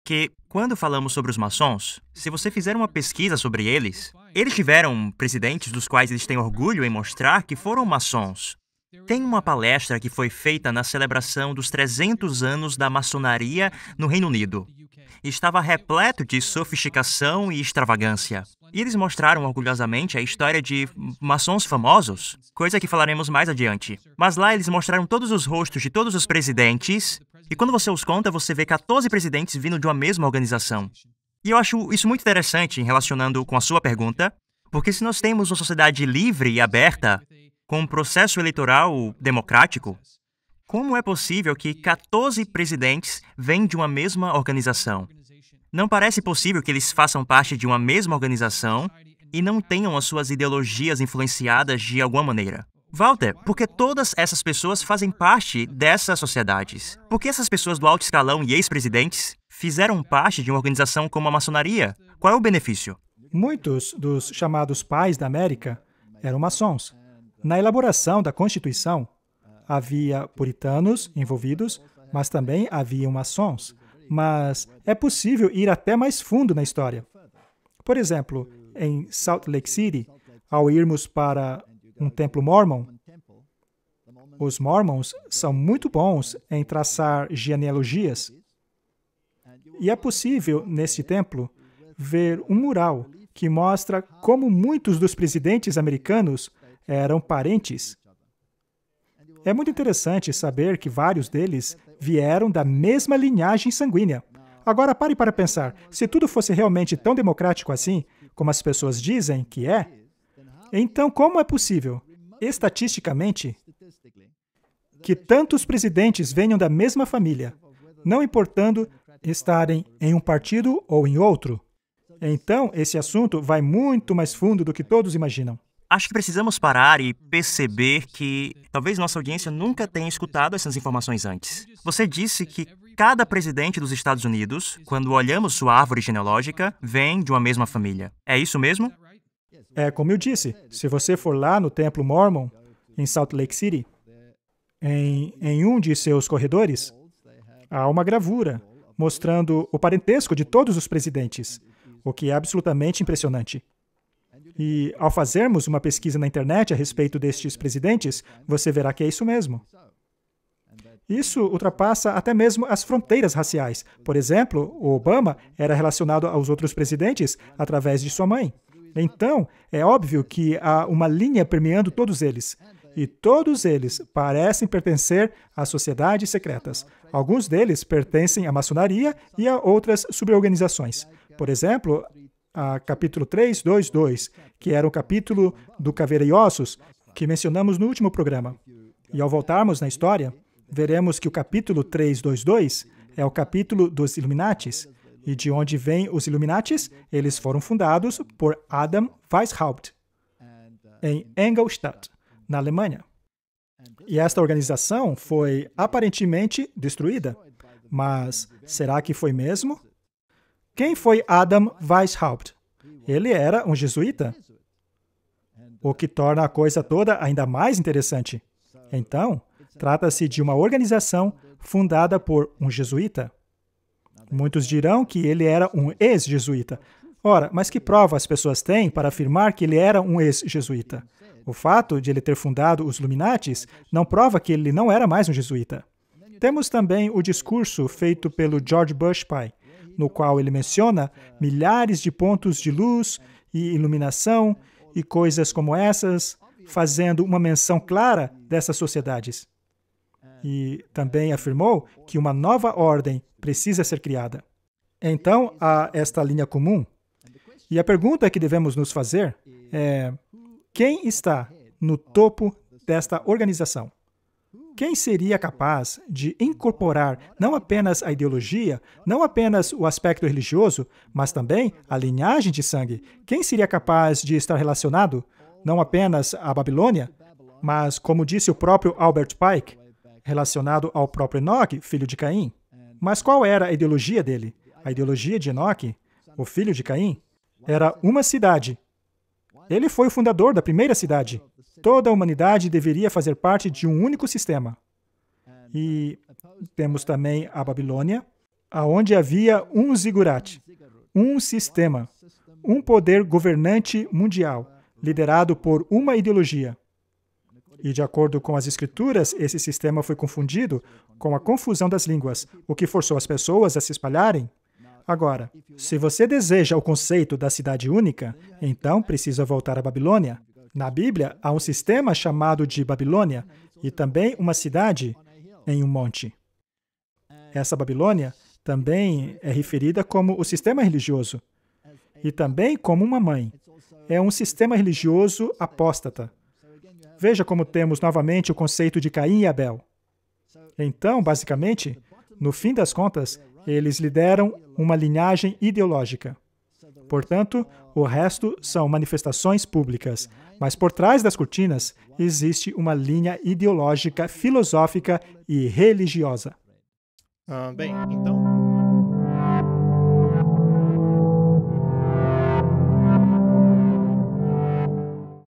que, quando falamos sobre os maçons, se você fizer uma pesquisa sobre eles tiveram presidentes dos quais eles têm orgulho em mostrar que foram maçons. Tem uma palestra que foi feita na celebração dos 300 anos da maçonaria no Reino Unido. Estava repleto de sofisticação e extravagância. E eles mostraram orgulhosamente a história de maçons famosos, coisa que falaremos mais adiante. Mas lá eles mostraram todos os rostos de todos os presidentes, e quando você os conta, você vê 14 presidentes vindo de uma mesma organização. E eu acho isso muito interessante, relacionando com a sua pergunta, porque se nós temos uma sociedade livre e aberta, com um processo eleitoral democrático, como é possível que 14 presidentes vêm de uma mesma organização? Não parece possível que eles façam parte de uma mesma organização e não tenham as suas ideologias influenciadas de alguma maneira. Walter, porque todas essas pessoas fazem parte dessas sociedades? Porque essas pessoas do alto escalão e ex-presidentes fizeram parte de uma organização como a maçonaria? Qual é o benefício? Muitos dos chamados pais da América eram maçons. Na elaboração da Constituição, havia puritanos envolvidos, mas também haviam maçons. Mas é possível ir até mais fundo na história. Por exemplo, em Salt Lake City, ao irmos para um templo mórmon, os mormons são muito bons em traçar genealogias. E é possível, nesse templo, ver um mural que mostra como muitos dos presidentes americanos eram parentes. É muito interessante saber que vários deles vieram da mesma linhagem sanguínea. Agora pare para pensar, se tudo fosse realmente tão democrático assim, como as pessoas dizem que é, então como é possível, estatisticamente, que tantos presidentes venham da mesma família, não importando estarem em um partido ou em outro? Então, esse assunto vai muito mais fundo do que todos imaginam. Acho que precisamos parar e perceber que talvez nossa audiência nunca tenha escutado essas informações antes. Você disse que cada presidente dos Estados Unidos, quando olhamos sua árvore genealógica, vem de uma mesma família. É isso mesmo? É como eu disse, se você for lá no Templo Mormon, em Salt Lake City, em um de seus corredores, há uma gravura mostrando o parentesco de todos os presidentes, o que é absolutamente impressionante. E, ao fazermos uma pesquisa na internet a respeito destes presidentes, você verá que é isso mesmo. Isso ultrapassa até mesmo as fronteiras raciais. Por exemplo, o Obama era relacionado aos outros presidentes através de sua mãe. Então, é óbvio que há uma linha permeando todos eles. E todos eles parecem pertencer a sociedades secretas. Alguns deles pertencem à maçonaria e a outras suborganizações. Por exemplo, a capítulo 322, que era o capítulo do Caveira e Ossos, que mencionamos no último programa. E ao voltarmos na história, veremos que o capítulo 322 é o capítulo dos Illuminatis. E de onde vêm os Illuminatis? Eles foram fundados por Adam Weishaupt, em Ingolstadt, na Alemanha. E esta organização foi aparentemente destruída. Mas será que foi mesmo? Quem foi Adam Weishaupt? Ele era um jesuíta, o que torna a coisa toda ainda mais interessante. Então, trata-se de uma organização fundada por um jesuíta. Muitos dirão que ele era um ex-jesuíta. Ora, mas que prova as pessoas têm para afirmar que ele era um ex-jesuíta? O fato de ele ter fundado os Illuminatis não prova que ele não era mais um jesuíta. Temos também o discurso feito pelo George Bush pai, no qual ele menciona milhares de pontos de luz e iluminação e coisas como essas, fazendo uma menção clara dessas sociedades. E também afirmou que uma nova ordem precisa ser criada. Então, há esta linha comum. E a pergunta que devemos nos fazer é: quem está no topo desta organização? Quem seria capaz de incorporar não apenas a ideologia, não apenas o aspecto religioso, mas também a linhagem de sangue? Quem seria capaz de estar relacionado não apenas à Babilônia, mas, como disse o próprio Albert Pike, relacionado ao próprio Enoque, filho de Caim? Mas qual era a ideologia dele? A ideologia de Enoque, o filho de Caim, era uma cidade. Ele foi o fundador da primeira cidade. Toda a humanidade deveria fazer parte de um único sistema. E temos também a Babilônia, aonde havia um zigurat, um sistema, um poder governante mundial, liderado por uma ideologia. E, de acordo com as Escrituras, esse sistema foi confundido com a confusão das línguas, o que forçou as pessoas a se espalharem. Agora, se você deseja o conceito da cidade única, então precisa voltar à Babilônia. Na Bíblia, há um sistema chamado de Babilônia e também uma cidade em um monte. Essa Babilônia também é referida como o sistema religioso e também como uma mãe. É um sistema religioso apóstata. Veja como temos novamente o conceito de Caim e Abel. Então, basicamente, no fim das contas, eles lideram uma linhagem ideológica. Portanto, o resto são manifestações públicas. Mas por trás das cortinas existe uma linha ideológica, filosófica e religiosa. Bem, então...